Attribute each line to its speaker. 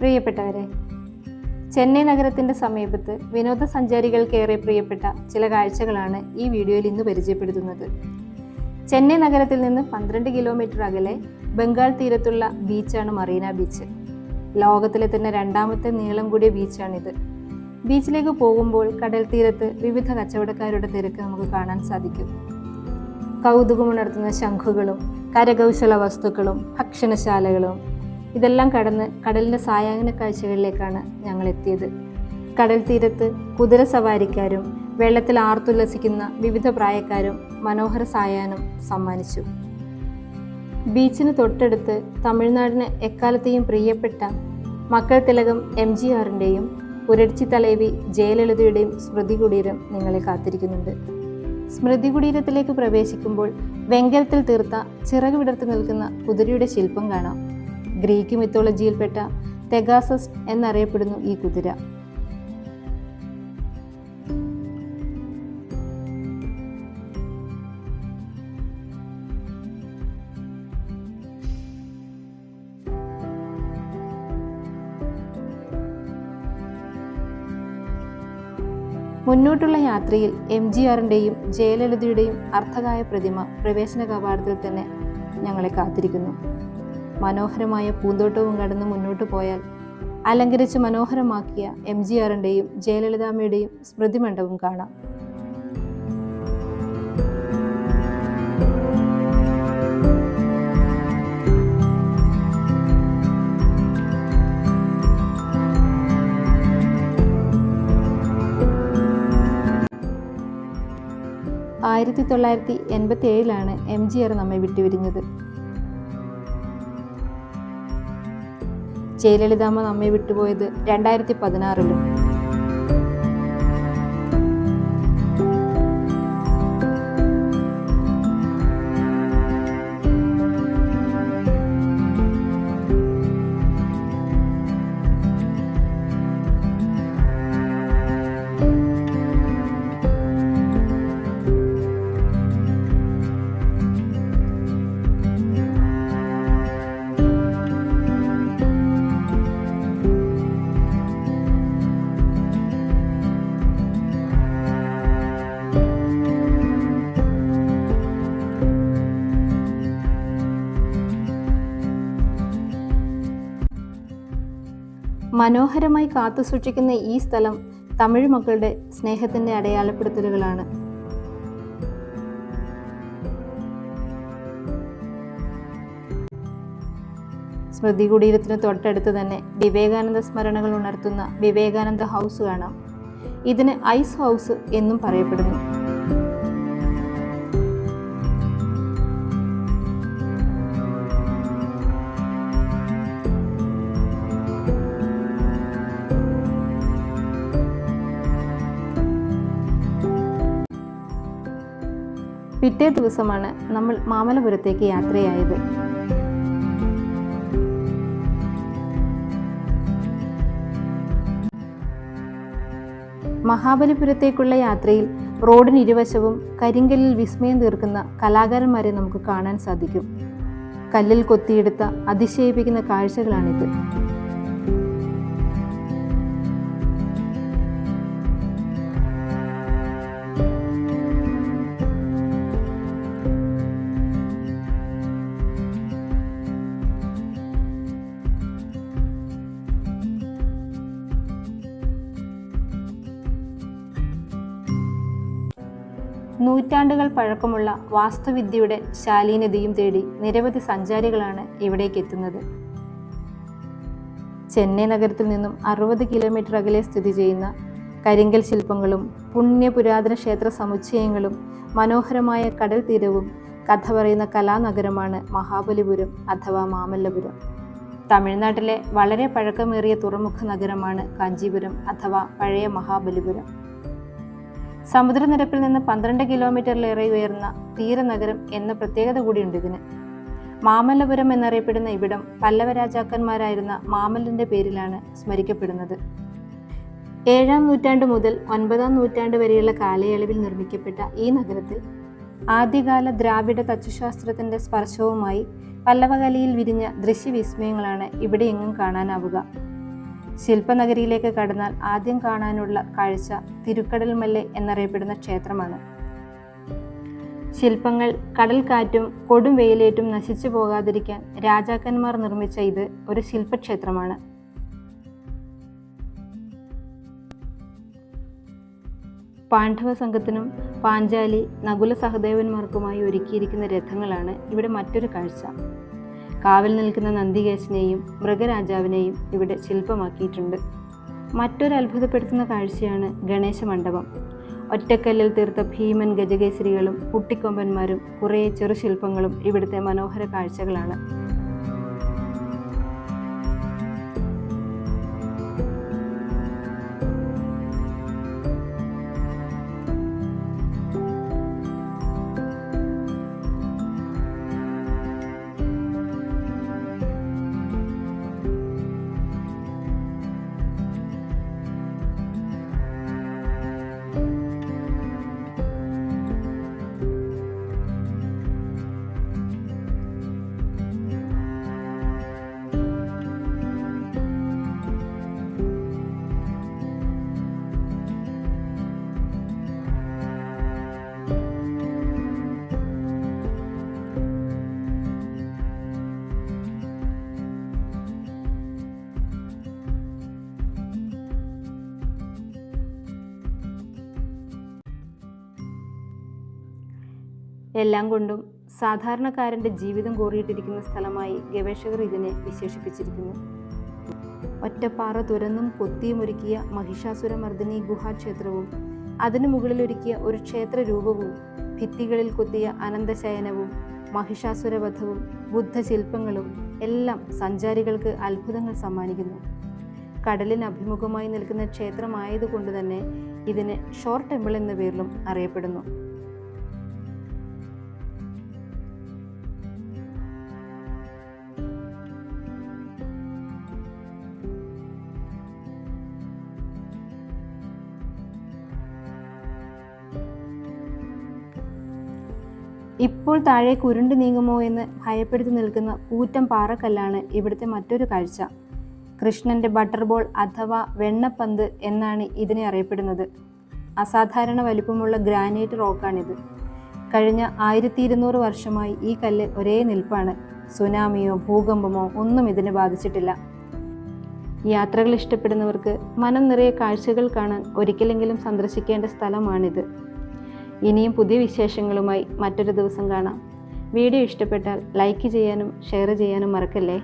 Speaker 1: പ്രിയപ്പെട്ടവരെ, ചെന്നൈ നഗരത്തിൻ്റെ സമീപത്ത് വിനോദസഞ്ചാരികൾക്കേറെ പ്രിയപ്പെട്ട ചില കാഴ്ചകളാണ് ഈ വീഡിയോയിൽ ഇന്ന് പരിചയപ്പെടുത്തുന്നത്. ചെന്നൈ നഗരത്തിൽ നിന്ന് 12 കിലോമീറ്റർ അകലെ ബംഗാൾ തീരത്തുള്ള ബീച്ചാണ് മറീന ബീച്ച്. ലോകത്തിലെ തന്നെ രണ്ടാമത്തെ നീളം കൂടിയ ബീച്ചാണിത്. ബീച്ചിലേക്ക് പോകുമ്പോൾ കടൽ തീരത്ത് വിവിധ കച്ചവടക്കാരുടെ തിരക്ക് നമുക്ക് കാണാൻ സാധിക്കും. കൗതുകമുണർത്തുന്ന ശംഖുകളും കരകൗശല വസ്തുക്കളും ഭക്ഷണശാലകളും ഇതെല്ലാം കടന്ന് കടലിൻ്റെ സായാഹ്ന കാഴ്ചകളിലേക്കാണ് ഞങ്ങൾ എത്തിയത്. കടൽ തീരത്ത് കുതിര സവാരിക്കാരും വെള്ളത്തിൽ ആർത്തുല്ലസിക്കുന്ന വിവിധ പ്രായക്കാരും മനോഹര സായാഹ്നം സമ്മാനിച്ചു. ബീച്ചിന് തൊട്ടടുത്ത് തമിഴ്നാടിന് എക്കാലത്തെയും പ്രിയപ്പെട്ട മക്കൾ തിലകം MGRൻ്റെയും പുരട്ചി തലവി ജയലളിതയുടെയും സ്മൃതി കുടീരം നിങ്ങളെ കാത്തിരിക്കുന്നുണ്ട്. സ്മൃതി കുടീരത്തിലേക്ക് പ്രവേശിക്കുമ്പോൾ വെങ്കലത്തിൽ തീർത്ത ചിറക് വിടർത്തി നിൽക്കുന്ന കുതിരയുടെ ശില്പം കാണാം. ഗ്രീക്ക് മിത്തോളജിയിൽപ്പെട്ട പെഗാസസ് എന്നറിയപ്പെടുന്നു ഈ കുതിര. മുന്നോട്ടുള്ള യാത്രയിൽ MGRൻ്റെയും ജയലളിതയുടെയും അർത്ഥകായ പ്രതിമ പ്രവേശന കവാടത്തിൽ തന്നെ ഞങ്ങളെ കാത്തിരിക്കുന്നു. മനോഹരമായ പൂന്തോട്ടവും കടന്ന് മുന്നോട്ട് പോയാൽ അലങ്കരിച്ച് മനോഹരമാക്കിയ MGRൻ്റെയും ജയലളിതാമ്മയുടെയും സ്മൃതി മണ്ഡപം കാണാം. ആയിരത്തി 1987 MGR നമ്മെ വിട്ടുപിരിഞ്ഞത്. ജയലളിതാമ്മ നമ്മെ വിട്ടുപോയത് 2016. മനോഹരമായി കാത്തുസൂക്ഷിക്കുന്ന ഈ സ്ഥലം തമിഴ് മക്കളുടെ സ്നേഹത്തിൻ്റെ അടയാളപ്പെടുത്തലുകളാണ്. സ്മൃതി കുടീരത്തിന് തൊട്ടടുത്ത് തന്നെ വിവേകാനന്ദ സ്മരണകൾ ഉണർത്തുന്ന വിവേകാനന്ദ ഹൗസ് കാണാം. ഇതിന് ഐസ് ഹൗസ് എന്നും പറയപ്പെടുന്നു. പിറ്റേ ദിവസമാണ് നമ്മൾ മാമല്ലപുരത്തേക്ക് യാത്രയായത്. മഹാബലിപുരത്തേക്കുള്ള യാത്രയിൽ റോഡിന് ഇരുവശവും കരിങ്കല്ലിൽ വിസ്മയം തീർക്കുന്ന കലാകാരന്മാരെ നമുക്ക് കാണാൻ സാധിക്കും. കല്ലിൽ കൊത്തിയെടുത്ത അതിശയിപ്പിക്കുന്ന കാഴ്ചകളാണിത്. നൂറ്റാണ്ടുകൾ പഴക്കമുള്ള വാസ്തുവിദ്യയുടെ ശാലീനതയും തേടി നിരവധി സഞ്ചാരികളാണ് ഇവിടേക്ക് എത്തുന്നത്. ചെന്നൈ നഗരത്തിൽ നിന്നും 60 കിലോമീറ്റർ അകലെ സ്ഥിതി ചെയ്യുന്ന കരിങ്കൽ ശില്പങ്ങളും പുണ്യപുരാതന ക്ഷേത്ര സമുച്ചയങ്ങളും മനോഹരമായ കടൽ തീരവും കഥ പറയുന്ന കലാനഗരമാണ് മഹാബലിപുരം അഥവാ മാമല്ലപുരം. തമിഴ്നാട്ടിലെ വളരെ പഴക്കമേറിയ തുറമുഖ നഗരമാണ് കാഞ്ചീപുരം അഥവാ പഴയ മഹാബലിപുരം. സമുദ്രനിരപ്പിൽ നിന്ന് 12 കിലോമീറ്ററിലേറെ ഉയർന്ന തീരനഗരം എന്ന പ്രത്യേകത കൂടിയുണ്ട് ഇതിന്. മാമല്ലപുരം എന്നറിയപ്പെടുന്ന ഇവിടം പല്ലവ രാജാക്കന്മാരായിരുന്ന മാമല്ലന്റെ പേരിലാണ് സ്മരിക്കപ്പെടുന്നത്. 7-ാം നൂറ്റാണ്ട് മുതൽ 9-ാം നൂറ്റാണ്ട് വരെയുള്ള കാലയളവിൽ നിർമ്മിക്കപ്പെട്ട ഈ നഗരത്തിൽ ആദ്യകാല ദ്രാവിഡ തച്ചുശാസ്ത്രത്തിന്റെ സ്പർശവുമായി പല്ലവകലയിൽ വിരിഞ്ഞ ദൃശ്യവിസ്മയങ്ങളാണ് ഇവിടെ എങ്ങും കാണാനാവുക. ശില്പനഗരിയിലേക്ക് കടന്നാൽ ആദ്യം കാണാനുള്ള കാഴ്ച തിരുക്കടൽ മല്ല് എന്നറിയപ്പെടുന്ന ക്ഷേത്രമാണ്. ശില്പങ്ങൾ കടൽ കാറ്റും കൊടും വെയിലേറ്റും നശിച്ചു പോകാതിരിക്കാൻ രാജാക്കന്മാർ നിർമ്മിച്ച ഇത് ഒരു ശില്പക്ഷേത്രമാണ്. പാണ്ഡവ സംഘത്തിനും പാഞ്ചാലി നകുല സഹദേവന്മാർക്കുമായി ഒരുക്കിയിരിക്കുന്ന രഥങ്ങളാണ് ഇവിടെ മറ്റൊരു കാഴ്ച. കാവൽ നിൽക്കുന്ന നന്ദികേശനെയും മൃഗരാജാവിനെയും ഇവിടെ ശില്പമാക്കിയിട്ടുണ്ട്. മറ്റൊരു അത്ഭുതപ്പെടുത്തുന്ന കാഴ്ചയാണ് ഗണേശ മണ്ഡപം. ഒറ്റക്കല്ലിൽ തീർത്ത ഭീമൻ ഗജകേസരികളും കുട്ടിക്കൊമ്പന്മാരും കുറേ ചെറുശില്പങ്ങളും ഇവിടുത്തെ മനോഹര കാഴ്ചകളാണ്. എല്ലാം കൊണ്ടും സാധാരണക്കാരൻ്റെ ജീവിതം കോറിയിട്ടിരിക്കുന്ന സ്ഥലമായി ഗവേഷകർ ഇതിനെ വിശേഷിപ്പിച്ചിരിക്കുന്നു. ഒറ്റപ്പാറ തുരന്നും കൊത്തിയുമൊരുക്കിയ മഹിഷാസുരമർദ്ദിനി ഗുഹാക്ഷേത്രവും അതിനു മുകളിലൊരുക്കിയ ഒരു ക്ഷേത്ര രൂപവും ഭിത്തികളിൽ കൊത്തിയ അനന്തശയനവും മഹിഷാസുരവധവും ബുദ്ധശില്പങ്ങളും എല്ലാം സഞ്ചാരികൾക്ക് അത്ഭുതങ്ങൾ സമ്മാനിക്കുന്നു. കടലിന് അഭിമുഖമായി നിൽക്കുന്ന ക്ഷേത്രമായതുകൊണ്ട് തന്നെ ഇതിന് ഷോർ ടെമ്പിൾ എന്ന പേരിലും അറിയപ്പെടുന്നു. ഇപ്പോൾ താഴേക്ക് ഉരുണ്ടു നീങ്ങുമോ എന്ന് ഭയപ്പെടുത്തി നിൽക്കുന്ന കൂറ്റൻ പാറക്കല്ലാണ് ഇവിടുത്തെ മറ്റൊരു കാഴ്ച. കൃഷ്ണന്റെ ബട്ടർ ബോൾ അഥവാ വെണ്ണപ്പന്ത് എന്നാണ് ഇതിനെ അറിയപ്പെടുന്നത്. അസാധാരണ വലിപ്പമുള്ള ഗ്രാനൈറ്റ് റോക്കാണിത്. കഴിഞ്ഞ 1200 വർഷമായി ഈ കല്ല് ഒരേ നിൽപ്പാണ്. സുനാമിയോ ഭൂകമ്പമോ ഒന്നും ഇതിനെ ബാധിച്ചിട്ടില്ല. യാത്രകൾ ഇഷ്ടപ്പെടുന്നവർക്ക് മനം നിറയെ കാഴ്ചകൾ കാണാൻ ഒരിക്കലെങ്കിലും സന്ദർശിക്കേണ്ട സ്ഥലമാണിത്. ഇനിയും പുതിയ വിശേഷങ്ങളുമായി മറ്റൊരു ദിവസം കാണാം. വീഡിയോ ഇഷ്ടപ്പെട്ടാൽ ലൈക്ക് ചെയ്യാനും ഷെയർ ചെയ്യാനും മറക്കല്ലേ.